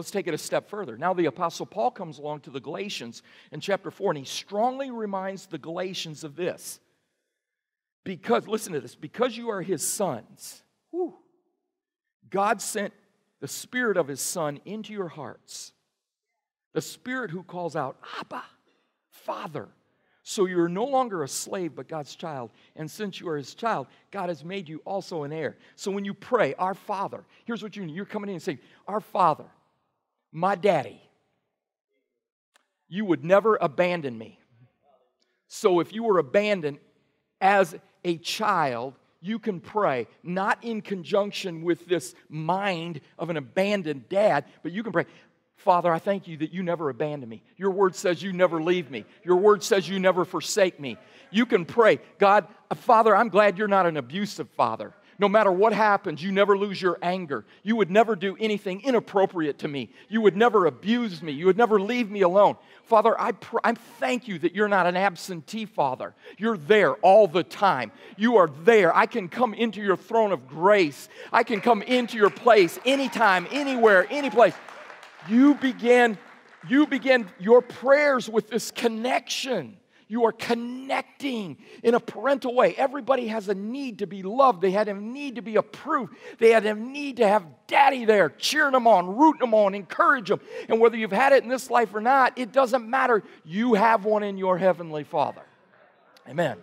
Let's take it a step further. Now the Apostle Paul comes along to the Galatians in chapter 4, and he strongly reminds the Galatians of this. Because, listen to this, because you are his sons, God sent the Spirit of his Son into your hearts. The Spirit who calls out, Abba, Father. So you're no longer a slave, but God's child. And since you are his child, God has made you also an heir. So when you pray, our Father, here's what you need. You're coming in and saying, our Father, my daddy, you would never abandon me. So if you were abandoned as a child, you can pray, not in conjunction with this mind of an abandoned dad, but you can pray, Father, I thank you that you never abandon me. Your word says you never leave me. Your word says you never forsake me. You can pray, God, Father, I'm glad you're not an abusive father. No matter what happens, you never lose your anger. You would never do anything inappropriate to me. You would never abuse me. You would never leave me alone. Father, I thank you that you're not an absentee father. You're there all the time. You are there. I can come into your throne of grace. I can come into your place anytime, anywhere, any place. You begin your prayers with this connection. You are connecting in a parental way. Everybody has a need to be loved. They had a need to be approved. They had a need to have daddy there, cheering them on, rooting them on, encourage them. And whether you've had it in this life or not, it doesn't matter. You have one in your heavenly Father. Amen.